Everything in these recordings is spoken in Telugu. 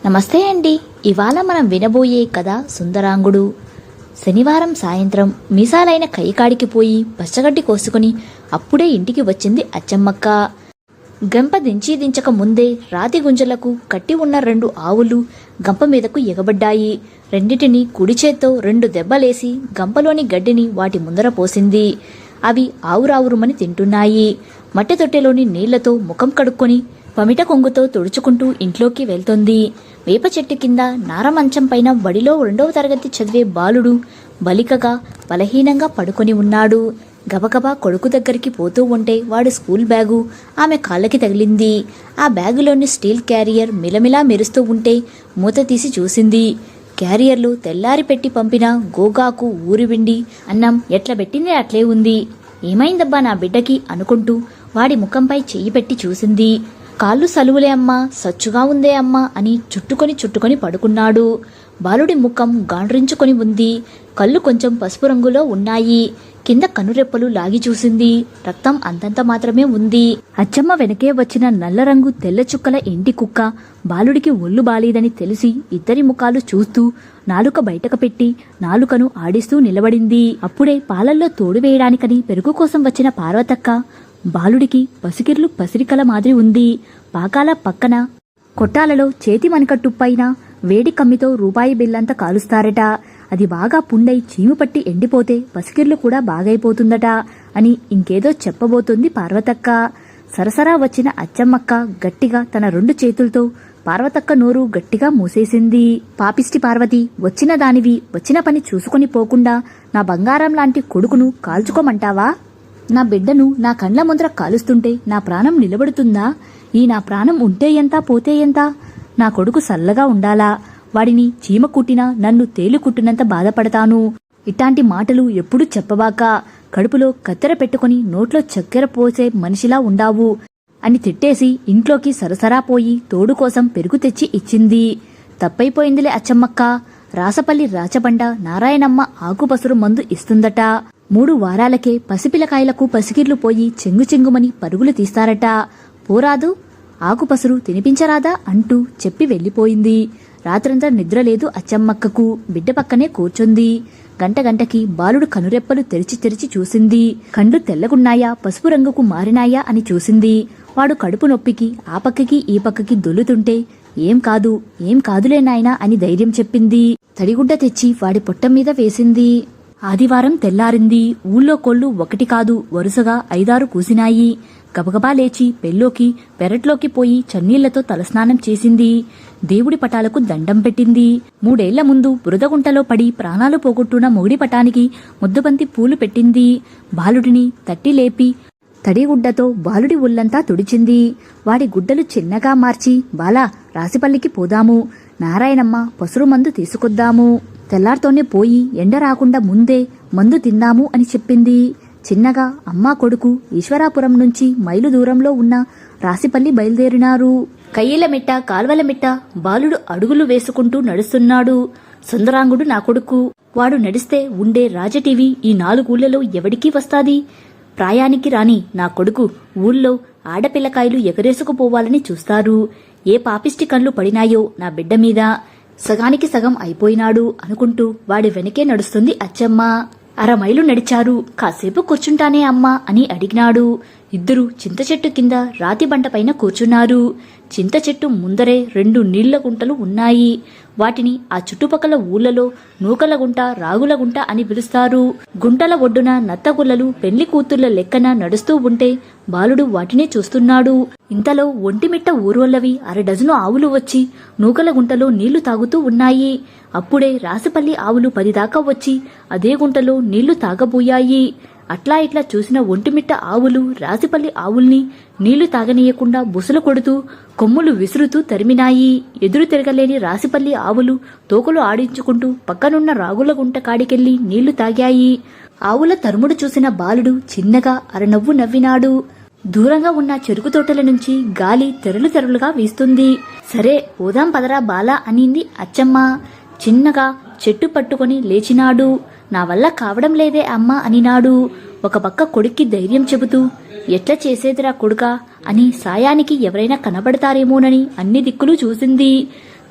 నమస్తే అండి. ఇవాళ మనం వినబోయే కథ సుందరాంగుడు. శనివారం సాయంత్రం మీసాలైన కైకాడికి పోయి పచ్చగడ్డి కోసుకుని అప్పుడే ఇంటికి వచ్చింది అచ్చమ్మక్క. గంప దించక ముందే రాతి గుంజలకు కట్టి ఉన్న 2 ఆవులు గంప మీదకు ఎగబడ్డాయి. రెండిటిని కుడి చేత్తో 2 దెబ్బలేసి గంపలోని గడ్డిని వాటి ముందర పోసింది. అవి ఆవురావురుమని తింటున్నాయి. మట్టి తొట్టెలోని నీళ్లతో ముఖం కడుక్కొని పమిట కొంగుతో తుడుచుకుంటూ ఇంట్లోకి వెళ్తోంది. వేప చెట్టు కింద నారమంచం పైన బడిలో 2వ తరగతి చదివే బాలుడు బలికగా బలహీనంగా పడుకొని ఉన్నాడు. గబగబా కొడుకు దగ్గరికి పోతూ ఉంటే వాడి స్కూల్ బ్యాగు ఆమె కాళ్ళకి తగిలింది. ఆ బ్యాగులోని స్టీల్ క్యారియర్ మిలమిలా మెరుస్తూ ఉంటే మూత తీసి చూసింది. క్యారియర్లు తెల్లారి పెట్టి పంపిన గోగాకు ఊరివిండి అన్నం ఎట్లా పెట్టిందే అట్లే ఉంది. ఏమైందబ్బా నా బిడ్డకి అనుకుంటూ వాడి ముఖంపై చెయ్యి పెట్టి చూసింది. కాళ్ళు సలువులే అమ్మా, సచ్చుగా ఉందే అమ్మా అని చుట్టుకొని పడుకున్నాడు. బాలుడి ముఖం గాండ్రించుకొని ఉంది. కళ్ళు కొంచెం పసుపు రంగులో ఉన్నాయి. కింద కనురెప్పలు లాగి చూసింది. రక్తం అంతంత మాత్రమే ఉంది. అచ్చమ్మ వెనకే వచ్చిన నల్ల రంగు తెల్ల చుక్కల ఇంటి కుక్క బాలుడికి ఒళ్ళు బాలేదని తెలిసి ఇద్దరి ముఖాలు చూస్తూ నాలుక బయటకు పెట్టి నాలుకను ఆడిస్తూ నిలబడింది. అప్పుడే పాలల్లో తోడు వేయడానికని పెరుగు కోసం వచ్చిన పార్వతక్క బాలుడికి పసికిర్లు పసిరికల మాదిరి ఉంది. పాకాల పక్కన కొట్టాలలో చేతి మణికట్టుపైన వేడి కమ్మితో రూపాయి బిల్లంతా కాలుస్తారట. అది బాగా పుండై చీము పట్టి ఎండిపోతే పసికిర్లు కూడా బాగైపోతుందట అని ఇంకేదో చెప్పబోతుంది పార్వతక్క. సరసరా వచ్చిన అచ్చమ్మక్క గట్టిగా తన 2 చేతులతో పార్వతక్క నోరు గట్టిగా మూసేసింది. పాపిష్టి పార్వతి, వచ్చిన దానివి వచ్చిన పని చూసుకొని పోకుండా నా బంగారం లాంటి కొడుకును కాల్చుకోమంటావా? నా బిడ్డను నా కండ్ల ముందర కాలుస్తుంటే నా ప్రాణం నిలబడుతుందా? నా ప్రాణం ఉంటే ఎంత పోతే ఎంత? నా కొడుకు సల్లగా ఉండాలా? వాడిని చీమ కుట్టినా నన్ను తేలు కుట్టినంత బాధపడతాను. ఇట్లాంటి మాటలు ఎప్పుడు చెప్పబాక. కడుపులో కత్తెర పెట్టుకుని నోట్లో చక్కెర పోసే మనిషిలా ఉండావు అని తిట్టేసి ఇంట్లోకి సరసరా పోయి తోడు కోసం పెరుగు తెచ్చి ఇచ్చింది. తప్పైపోయిందిలే అచ్చమ్మక్క. రాసపల్లి రాచబండ నారాయణమ్మ ఆకుపసురు మందు ఇస్తుందట. 3 వారాలకే పసిపిల్లకాయలకు పసికిర్లు పోయి చెంగుమని పరుగులు తీస్తారట. పోరాదు, ఆకుపసురు తినిపించరాదా అంటూ చెప్పి వెళ్లిపోయింది. రాత్రంతా నిద్రలేదు అచ్చమ్మక్కకు. బిడ్డ పక్కనే కూర్చుంది. గంటకి బాలుడు కనురెప్పలు తెరిచి చూసింది. కండ్లు తెల్లగున్నాయా పసుపు రంగుకు మారినాయా అని చూసింది. వాడు కడుపు నొప్పికి ఆ పక్కకి ఈ పక్కకి దొల్లుతుంటే ఏం కాదులే నాయనా అని ధైర్యం చెప్పింది. తడిగుడ్డ తెచ్చి వాడి పొట్టం మీద వేసింది. ఆదివారం తెల్లారింది. ఊళ్ళో కోళ్లు 1 కాదు వరుసగా 5-6 కూసినాయి. గబగబా లేచి పెరట్లోకి పోయి చన్నీళ్లతో తలస్నానం చేసింది. దేవుడి పటాలకు దండం పెట్టింది. 3 ఏళ్ల ముందు బురదగుంటలో పడి ప్రాణాలు పోగొట్టున మొగుడి పటానికి ముద్దుబంతి పూలు పెట్టింది. బాలుడిని తట్టి లేపి తడిగుడ్డతో బాలుడి ఒళ్లంతా తుడిచింది. వాడి గుడ్డలు చిన్నగా మార్చి, బాలా రాసిపల్లికి పోదాము, నారాయణమ్మ పసురు మందు తీసుకొద్దాము, తెల్లారితోనే పోయి ఎండ రాకుండా ముందే మందు తిందాము అని చెప్పింది. చిన్నగా అమ్మా కొడుకు ఈశ్వరాపురం నుంచి మైలు దూరంలో ఉన్న రాసిపల్లి బయలుదేరినారు. కయ్యిల మిట్ట కాల్వల మిట్ట బాలుడు అడుగులు వేసుకుంటూ నడుస్తున్నాడు. సుందరాంగుడు నా కొడుకు. వాడు నడిస్తే ఉండే రాజటీవీ ఈ 4 ఊళ్ళలో ఎవడికి వస్తాది? ప్రాయానికి రాని నా కొడుకు ఊళ్ళో ఆడపిల్లకాయలు ఎగరేసుకుపోవాలని చూస్తారు. ఏ పాపిష్టి కళ్ళు పడినాయో నా బిడ్డ మీద. సగానికి సగం అయిపోయినాడు అనుకుంటూ వాడి వెనకే నడుస్తుంది అచ్చమ్మ. 1/2 మైలు నడిచారు. కాసేపు కూర్చుంటానే అమ్మా అని అడిగినాడు. ఇద్దరు చింత చెట్టు కింద రాతి బంట పైన కూర్చున్నారు. చింత చెట్టు ముందరే 2 నీళ్ల గుంటలు ఉన్నాయి. వాటిని ఆ చుట్టుపక్కల ఊళ్ళలో నూకలగుంట రాగులగుంట అని పిలుస్తారు. గుంటల ఒడ్డున నత్తగుల్లలు పెళ్లి కూతుర్ల లెక్కన నడుస్తూ ఉంటే బాలుడు వాటినే చూస్తున్నాడు. ఇంతలో ఒంటిమిట్ట ఊరోళ్ళవి 1/2 డజను ఆవులు వచ్చి నూకలగుంటలో నీళ్లు తాగుతూ ఉన్నాయి. అప్పుడే రాసిపల్లి ఆవులు 10 దాకా వచ్చి అదే గుంటలో నీళ్లు తాగబోయాయి. అట్లా ఇట్లా చూసిన ఒంటిమిట్ట ఆవులు రాసిపల్లి ఆవుల్ని నీళ్లు తాగనీయకుండా బుసలు కొడుతూ కొమ్ములు విసురుతూ తరిమినాయి. ఎదురు తిరగలేని రాసిపల్లి ఆవులు తోకలు ఆడించుకుంటూ పక్కనున్న రాగుల గుంట కాడికెళ్లి నీళ్లు తాగాయి. ఆవుల తరుముడు చూసిన బాలుడు చిన్నగా అరనవ్వు నవ్వినాడు. దూరంగా ఉన్న చెరుకు తోటల నుంచి గాలి తెరలుగా వీస్తుంది. సరే పోదాం పదరా బాలా అనింది అచ్చమ్మ. చిన్నగా చెట్టు పట్టుకొని లేచినాడు. నా వల్ల కావడం లేదే అమ్మా అనినాడు. ఒక పక్క కొడుక్కి ధైర్యం చెబుతూ ఎట్లా చేసేదిరా కొడుకా అని సాయానికి ఎవరైనా కనబడతారేమోనని అన్ని దిక్కులు చూసింది.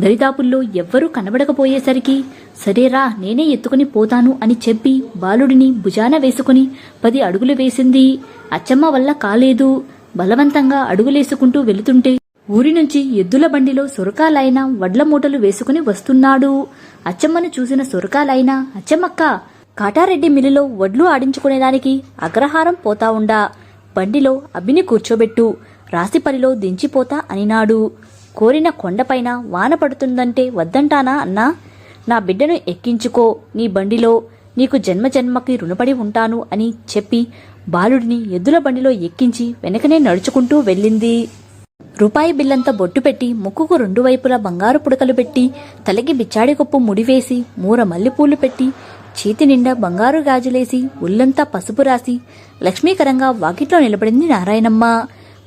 దరిదాపుల్లో ఎవ్వరూ కనబడకపోయేసరికి సరేరా నేనే ఎత్తుకుని పోతాను అని చెప్పి బాలుడిని భుజాన వేసుకుని 10 అడుగులు వేసింది. అచ్చమ్మ వల్ల కాలేదు. బలవంతంగా అడుగులేసుకుంటూ వెళుతుంటే ఊరి నుంచి ఎద్దుల బండిలో సొరకాలైన వడ్ల మూటలు వేసుకుని వస్తున్నాడు. అచ్చమ్మను చూసిన సొరకాలైన, అచ్చమ్మక్క, కాటారెడ్డి మిల్లులో వడ్లు ఆడించుకునేదానికి అగ్రహారం పోతా ఉండా, బండిలో అబ్బిని కూర్చోబెట్టు, రాసిపల్లిలో దించిపోతా అనినాడు. కోరిన కొండపైన వాన పడుతుందంటే వద్దంటానా అన్నా? నా బిడ్డను ఎక్కించుకో నీ బండిలో, నీకు జన్మజన్మకి రుణపడి ఉంటాను అని చెప్పి బాలుడిని ఎద్దుల బండిలో ఎక్కించి వెనకనే నడుచుకుంటూ వెళ్ళింది. రూపాయి బిల్లంతా బొట్టు పెట్టి, ముక్కుకు 2 వైపులా బంగారు పుడకలు పెట్టి, తలకి బిచ్చాడి కొప్పు ముడివేసి, మూర మల్లెపూలు పెట్టి, చేతి నిండా బంగారు గాజులేసి, ఒళ్ళంతా పసుపు రాసి లక్ష్మీకరంగా వాకిట్లో నిలబడింది నారాయణమ్మ.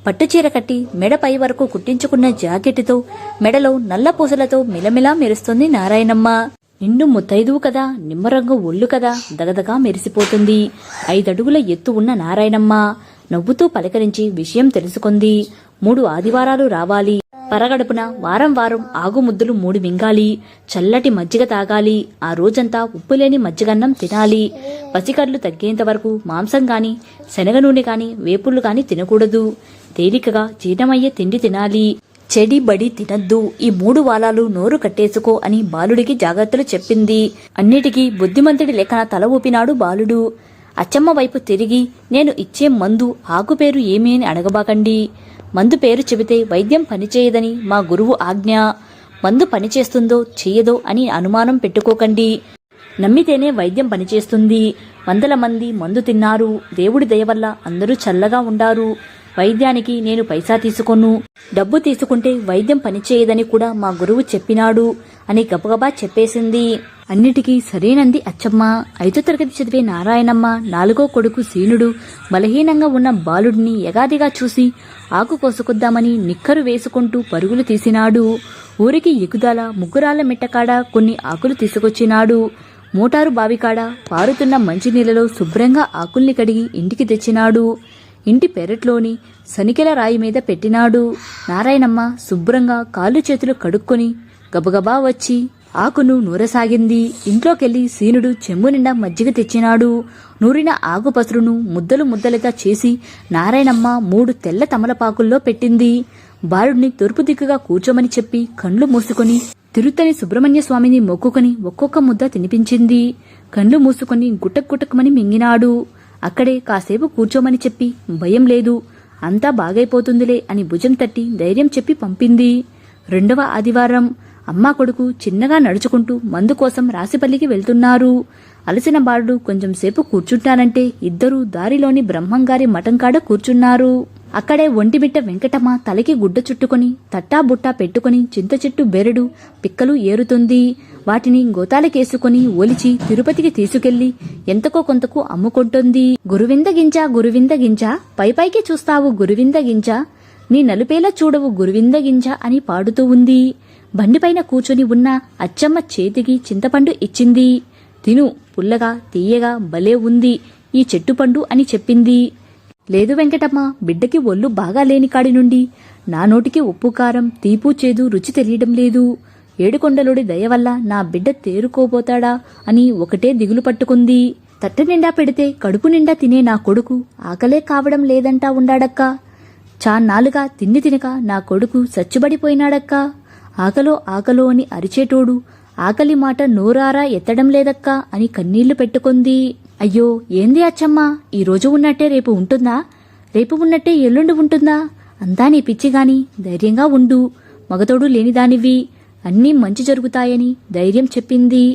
పట్టుచీర కట్టి మెడపై వరకు కుట్టించుకున్న జాకెట్టుతో, మెడలో నల్ల పూసలతో మిలమిలా మెరుస్తుంది నారాయణమ్మ. నిండు ముత్తైదువు కదా, నిమ్మరంగు ఒళ్ళు కదా, దగదగా మెరిసిపోతుంది. 5 అడుగుల ఎత్తు ఉన్న నారాయణమ్మ నవ్వుతూ పలకరించి విషయం తెలుసుకుంది. 3 ఆదివారాలు రావాలి, పరగడుపున వారం వారం ఆగుముద్దులు 3 మింగాలి, చల్లటి మజ్జిగ తాగాలి, ఆ రోజంతా ఉప్పులేని మజ్జిగన్నం తినాలి, పసికర్లు తగ్గేంత వరకు మాంసం గాని, శనగ నూనె గాని, వేపుళ్లు గాని తినకూడదు, తేలికగా జీర్ణమయ్యే తిండి తినాలి, చెడి బడి తినద్దు, ఈ 3 వాలాలు నోరు కట్టేసుకో అని బాలుడికి జాగ్రత్తలు చెప్పింది. అన్నిటికీ బుద్ధిమంతుడి లెక్కన తల ఊపినాడు బాలుడు. అచ్చమ్మ వైపు తిరిగి, నేను ఇచ్చే మందు ఆకు పేరు ఏమీ అని అడగబాకండి. మందు పేరు చెబితే వైద్యం పనిచేయదని మా గురువు ఆజ్ఞ. మందు పనిచేస్తుందో చెయ్యదో అని అనుమానం పెట్టుకోకండి. నమ్మితేనే వైద్యం పనిచేస్తుంది. 100 మంది మందు తిన్నారు. దేవుడి దయ వల్ల అందరూ చల్లగా ఉండారు. వైద్యానికి నేను పైసా తీసుకోను. డబ్బు తీసుకుంటే వైద్యం పనిచేయదని కూడా మా గురువు చెప్పినాడు అని గబగబా చెప్పేసింది. అన్నిటికీ సరేనంది అచ్చమ్మ. 5వ తరగతి చదివే నారాయణమ్మ 4గో కొడుకు సీనుడు బలహీనంగా ఉన్న బాలుడిని యగాదిగా చూసి ఆకు కోసుకొద్దామని నిక్కరు వేసుకుంటూ పరుగులు తీసినాడు. ఊరికి ఎగుదాల ముగ్గురాళ్ల మెట్టకాడ కొన్ని ఆకులు తీసుకొచ్చినాడు. మోటారు బావికాడ పారుతున్న మంచినీళ్లలో శుభ్రంగా ఆకుల్ని కడిగి ఇంటికి తెచ్చినాడు. ఇంటి పెరట్లోని సనికెల రాయి మీద పెట్టినాడు. నారాయణమ్మ శుభ్రంగా కాళ్ళు చేతులు కడుక్కొని గబగబా వచ్చి ఆకును నూరసాగింది. ఇంట్లోకెళ్లి సీనుడు చెంబు నిండా మజ్జిగ తెచ్చినాడు. నూరిన ఆకు పసరును ముద్దలు ముద్దలుగా చేసి నారాయణమ్మ 3 తెల్ల తమలపాకుల్లో పెట్టింది. బాలుడిని తూర్పు దిక్కుగా కూర్చోమని చెప్పి కండ్లు మూసుకొని తిరుత్తని సుబ్రహ్మణ్య స్వామిని మొక్కుకొని ఒక్కొక్క ముద్ద తినిపించింది. కండ్లు మూసుకొని గుటక్కుటక్కుమని మింగినాడు. అక్కడే కాసేపు కూర్చోమని చెప్పి, భయం లేదు, అంతా బాగైపోతుందిలే అని భుజం తట్టి ధైర్యం చెప్పి పంపింది. 2వ ఆదివారం అమ్మా కొడుకు చిన్నగా నడుచుకుంటూ మందు కోసం రాసిపల్లికి వెళ్తున్నారు. అలసిన బాలుడు కొంచెం సేపు కూర్చుంటానంటే ఇద్దరూ దారిలోని బ్రహ్మంగారి మఠంకాడ కూర్చున్నారు. అక్కడే ఒంటిమిట్ట వెంకటమ్మ తలకి గుడ్డ చుట్టుకుని తట్టా బుట్టా పెట్టుకుని చింత చెట్టు బెరడు పిక్కలు ఏరుతుంది. వాటిని గోతాలకేసుకుని ఒలిచి తిరుపతికి తీసుకెళ్లి ఎంతకో కొంతకు అమ్ముకుంటుంది. గురువింద గింజ పైపైకి చూస్తావు గురువింద గింజ, నీ నలుపేలా చూడవు గురువింద గింజ అని పాడుతూ ఉంది. బండిపైన కూర్చొని ఉన్న అచ్చమ్మ చేతికి చింతపండు ఇచ్చింది. తిను, పుల్లగా తీయగా భలే ఉంది ఈ చెట్టుపండు అని చెప్పింది. లేదు వెంకటమ్మ, బిడ్డకి ఒళ్ళు బాగా లేని కాడి నుండి నా నోటికి ఉప్పు కారం తీపు చేదు రుచి తెలియడం లేదు. ఏడుకొండలుడి దయవల్ల నా బిడ్డ తేరుకోబోతాడా అని ఒకటే దిగులు పట్టుకుంది. తట్ట నిండా పెడితే కడుపు నిండా తినే నా కొడుకు ఆకలే కావడం లేదంటా ఉండాడక్కా. చాన్నాలుగా తిండి తినక నా కొడుకు సచ్చుబడిపోయినాడక్కా. ఆకలో అని అరిచేటోడు ఆకలి మాట నోరారా ఎత్తడం లేదక్కా అని కన్నీళ్లు పెట్టుకుంది. అయ్యో ఏంది అచ్చమ్మా, ఈ రోజు ఉన్నట్టే రేపు ఉంటుందా? రేపు ఉన్నట్టే ఎల్లుండి ఉంటుందా? అంతా నీ పిచ్చిగాని ధైర్యంగా ఉండు, మగతోడు లేనిదానివి, అన్నీ మంచి జరుగుతాయని ధైర్యం చెప్పింది.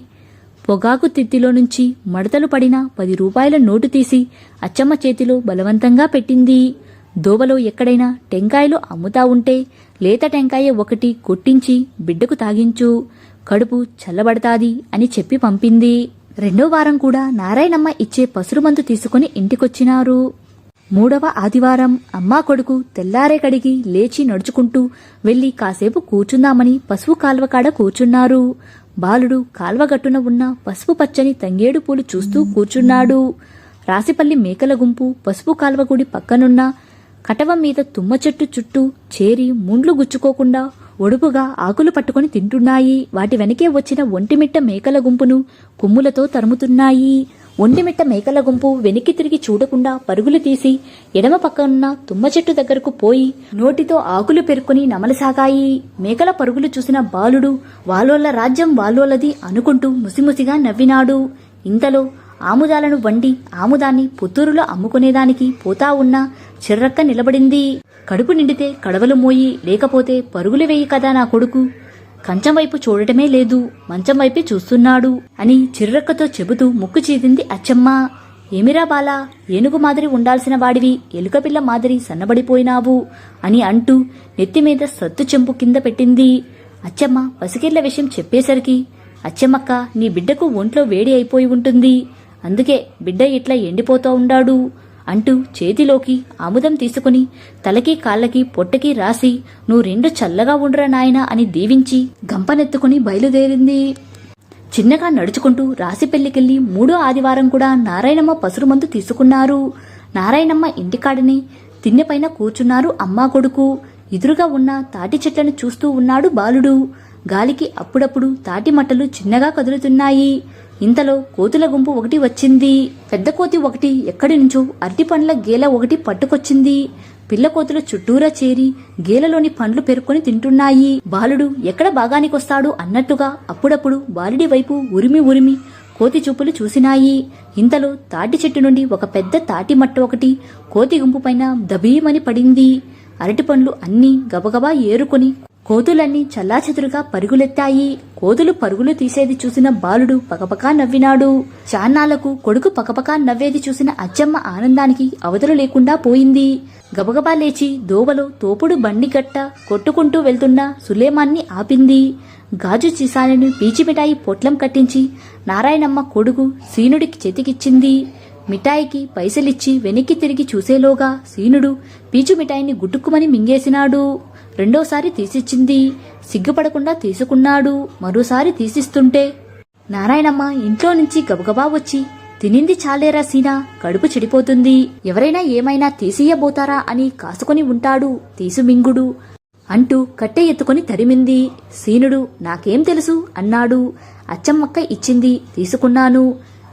పొగాకు తిత్తిలో నుంచి మడతలు పడిన 10 రూపాయల నోటు తీసి అచ్చమ్మ చేతిలో బలవంతంగా పెట్టింది. దోవలో ఎక్కడైనా టెంకాయలు అమ్ముతా ఉంటే లేత టెంకాయ ఒకటి కొట్టించి బిడ్డకు తాగించు, కడుపు చల్లబడతాది అని చెప్పి పంపింది. 2వ వారం కూడా నారాయణమ్మ ఇచ్చే పసురుమందు తీసుకుని ఇంటికొచ్చినారు. 3వ ఆదివారం అమ్మా కొడుకు తెల్లారే కడిగి లేచి నడుచుకుంటూ వెళ్లి కాసేపు కూర్చుందామని పసుపు కాల్వకాడ కూర్చున్నారు. బాలుడు కాల్వగట్టున ఉన్న పసుపు పచ్చని తంగేడు పూలు చూస్తూ కూర్చున్నాడు. రాసిపల్లి మేకల గుంపు పసుపు కాల్వగుడి పక్కనున్న కటవం మీద తుమ్మ చెట్టు చుట్టూ చేరి ముండ్లు గుచ్చుకోకుండా ఒడుపుగా ఆకులు పట్టుకొని తింటున్నాయి. వాటి వెనకే వచ్చిన ఒంటిమిట్ట మేకల గుంపును కొమ్ములతో తరుముతున్నాయి. ఒంటిమిట్ట మేకల గుంపు వెనక్కి తిరిగి చూడకుండా పరుగులు తీసి ఎడమ పక్కనున్న తుమ్మ చెట్టు దగ్గరకు పోయి నోటితో ఆకులు పెరుక్కుని నమలసాగాయి. మేకల పరుగులు చూసిన బాలుడు వాలోళ్ల రాజ్యం వాలోళ్లది అనుకుంటూ ముసిముసిగా నవ్వినాడు. ఇంతలో ఆముదాలను వండి ఆముదాన్ని పుత్తూరులో అమ్ముకునేదానికి పోతా ఉన్న చిర్రక్క నిలబడింది. కడుపు నిండితే కడవలు మోయి, లేకపోతే పరుగులు వేయి కదా నా కొడుకు. కంచం వైపు చూడటమే లేదు, మంచం వైపే చూస్తున్నాడు అని చిర్రక్కతో చెబుతూ ముక్కు చీదింది అచ్చమ్మ. ఏమిరా బాలా, ఏనుగు మాదిరి ఉండాల్సిన వాడివి ఎలుకపిల్ల మాదిరి సన్నబడిపోయినావు అని అంటూ నెత్తిమీద సత్తు చెంపు కింద పెట్టింది. అచ్చమ్మ పసికిళ్ల విషయం చెప్పేసరికి, అచ్చమ్మక్క, నీ బిడ్డకు ఒంట్లో వేడి అయిపోయి ఉంటుంది, అందుకే బిడ్డ ఇట్లా ఎండిపోతూ ఉండాడు అంటూ చేతిలోకి ఆముదం తీసుకుని తలకి కాళ్ళకి పొట్టకి రాసి, నువ్వు రెండు చల్లగా ఉండ్రా నాయనా అని దీవించి గంపనెత్తుకుని బయలుదేరింది. చిన్నగా నడుచుకుంటూ రాసిపెల్లికెళ్లి 3వ ఆదివారం కూడా నారాయణమ్మ పసురుమందు తీసుకున్నారు. నారాయణమ్మ ఇంటికాడని తిన్నెపైన కూర్చున్నారు అమ్మా కొడుకు. ఎదురుగా ఉన్న తాటి చెట్లను చూస్తూ ఉన్నాడు బాలుడు. గాలికి అప్పుడప్పుడు తాటి మట్టలు చిన్నగా కదులుతున్నాయి. ఇంతలో కోతుల గుంపు ఒకటి వచ్చింది. పెద్ద కోతి ఒకటి ఎక్కడి నుంచో అరటి పండ్ల గేల ఒకటి పట్టుకొచ్చింది. పిల్ల కోతులు చుట్టూరా చేరి గేలలోని పండ్లు పెరుక్కొని తింటున్నాయి. బాలుడు ఎక్కడ భాగానికొస్తాడు అన్నట్టుగా అప్పుడప్పుడు బాలుడి వైపు ఉరిమి ఉరిమి కోతి చూపులు చూసినాయి. ఇంతలో తాటి చెట్టు నుండి ఒక పెద్ద తాటి మట్ట ఒకటి కోతి గుంపు పైన దబీమని పడింది. అరటి పండ్లు అన్నీ గబగబా ఏరుకొని కోతులన్నీ చల్లాచెదురుగా పరుగులెత్తాయి. కోతులు పరుగులు తీసేది చూసిన బాలుడు పకపకా నవ్వినాడు. చాన్నాళ్లకు కొడుకు పకపకా నవ్వేది చూసిన అచ్చమ్మ ఆనందానికి అవధులు లేకుండా పోయింది. గబగబా లేచి దోవలో తోపుడు బండి గట్ట కొట్టుకుంటూ వెళ్తున్న సులేమాన్ని ఆపింది. గాజు చీసాలను పీచిమిఠాయి పొట్లం కట్టించి నారాయణమ్మ కొడుకు సీనుడికి చేతికిచ్చింది. మిఠాయికి పైసలిచ్చి వెనక్కి తిరిగి చూసేలోగా సీనుడు పీచు మిఠాయిని గుట్టుక్కుమని మింగేసినాడు. రెండోసారి తీసిచ్చింది. సిగ్గుపడకుండా తీసుకున్నాడు. మరోసారి తీసిస్తుంటే నారాయణమ్మ ఇంట్లో నుంచి గబగబా వచ్చి, తినింది చాలేరా సీనా, కడుపు చెడిపోతుంది, ఎవరైనా ఏమైనా తీసియబోతారా అని కాసుకొని ఉంటాడు తీసుమింగుడు అంటూ కట్టె ఎత్తుకొని తరిమింది. సీనుడు నాకేం తెలుసు అన్నాడు. అచ్చమ్మక్క ఇచ్చింది, తీసుకున్నాను.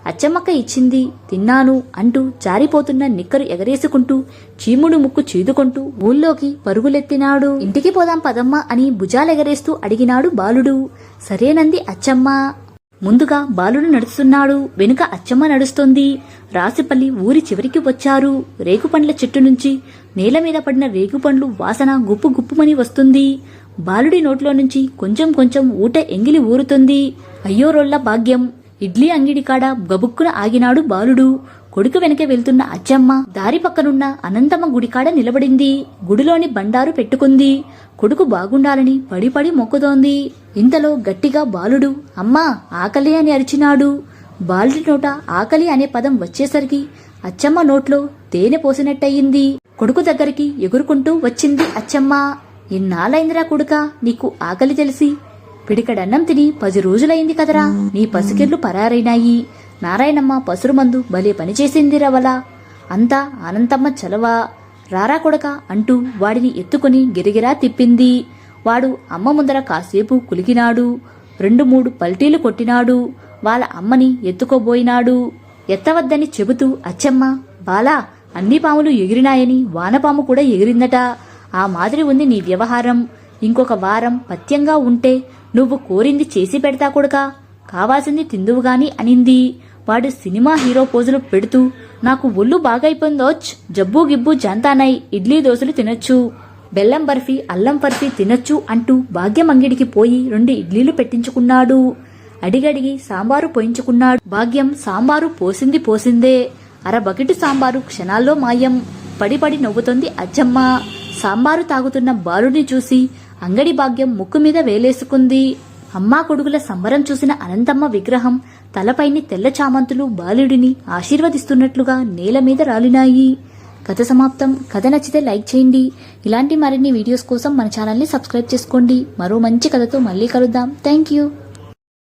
అచ్చమ్మక్క ఇచ్చింది, తిన్నాను అంటూ జారిపోతున్న నిక్కరు ఎగరేసుకుంటూ చీముడు ముక్కు చీదుకుంటూ ఊళ్ళోకి పరుగులెత్తినాడు. ఇంటికి పోదాం పదమ్మా అని భుజాలెగరేస్తూ అడిగినాడు బాలుడు. సరేనంది అచ్చమ్మ. ముందుగా బాలుడు నడుస్తున్నాడు, వెనుక అచ్చమ్మ నడుస్తోంది. రాసిపల్లి ఊరి చివరికి వచ్చారు. రేగుపండ్ల చెట్టు నుంచి నేల మీద పడిన రేగుపండ్లు వాసన గుప్పు గుప్పుమని వస్తుంది. బాలుడి నోట్లో నుంచి కొంచెం కొంచెం ఊట ఎంగిలి ఊరుతుంది. అయ్యో రోళ్ల భాగ్యం. ఇడ్లీ అంగిడి కాడ గబుక్కున ఆగినాడు బాలుడు. కొడుకు వెనక వెళ్తున్న అచ్చమ్మ దారి పక్కనున్న అనంతమ్మ గుడికాడ నిలబడింది. గుడిలోని బండారు పెట్టుకుంది. కొడుకు బాగుండాలని పడి పడి మొక్కుతోంది. ఇంతలో గట్టిగా బాలుడు అమ్మా ఆకలి అని అరిచినాడు. బాలుడి నోట ఆకలి అనే పదం వచ్చేసరికి అచ్చమ్మ నోట్లో తేనె పోసినట్టయింది. కొడుకు దగ్గరికి ఎగురుకుంటూ వచ్చింది అచ్చమ్మ. ఇన్నాళ్ళైందిరా కొడుకా నీకు ఆకలి తెలిసి, పిడికడన్నం తిని 10 రోజులైంది కదరా, నీ పసికిర్లు పరారైనాయి. నారాయణమ్మ పసురుమందు భలే పనిచేసింది రవలా. అంతా అనంతమ్మ చలవా, రారా కొడక అంటూ వాడిని ఎత్తుకుని గిరిగిరా తిప్పింది. వాడు అమ్మ ముందర కాసేపు కులికినాడు. 2-3 పల్టీలు కొట్టినాడు. వాళ్ళ అమ్మని ఎత్తుకోబోయినాడు. ఎత్తవద్దని చెబుతూ అచ్చమ్మ, బాలా అన్ని పాములు ఎగిరినాయని వానపాము కూడా ఎగిరిందట, ఆ మాదిరి ఉంది నీ వ్యవహారం. ఇంకొక వారం పత్యంగా ఉంటే నువ్వు కోరింది చేసి పెడతా కొడుకా, కావాల్సింది తిందువుగాని అనింది. వాడు సినిమా హీరో పోజులు పెడుతూ, నాకు ఒళ్ళు బాగైపోయిందోచ్, జబ్బు గిబ్బు జంతానై ఇడ్లీ దోశలు తినొచ్చు, బెల్లం బర్ఫీ అల్లం బర్ఫీ తినొచ్చు అంటూ భాగ్యం అంగిడికి పోయి 2 ఇడ్లీలు పెట్టించుకున్నాడు. అడిగడిగి సాంబారు పోయించుకున్నాడు. భాగ్యం సాంబారు పోసిందే. అరబకెటు సాంబారు క్షణాల్లో మాయం. పడి పడి నవ్వుతోంది అచ్చమ్మ. సాంబారు తాగుతున్న బాలుడిని చూసి అంగడి భాగ్యం ముక్కు మీద వేలేసుకుంది. అమ్మా కొడుకుల సంబరం చూసిన అనంతమ్మ విగ్రహం తలపైని తెల్ల చామంతులు బాలుడిని ఆశీర్వదిస్తున్నట్లుగా నేల మీద రాలినాయి. కథ సమాప్తం. కథ నచ్చితే లైక్ చేయండి. ఇలాంటి మరిన్ని వీడియోస్ కోసం మన ఛానల్ని సబ్స్క్రైబ్ చేసుకోండి. మరో మంచి కథతో మళ్ళీ కలుద్దాం. Thank you.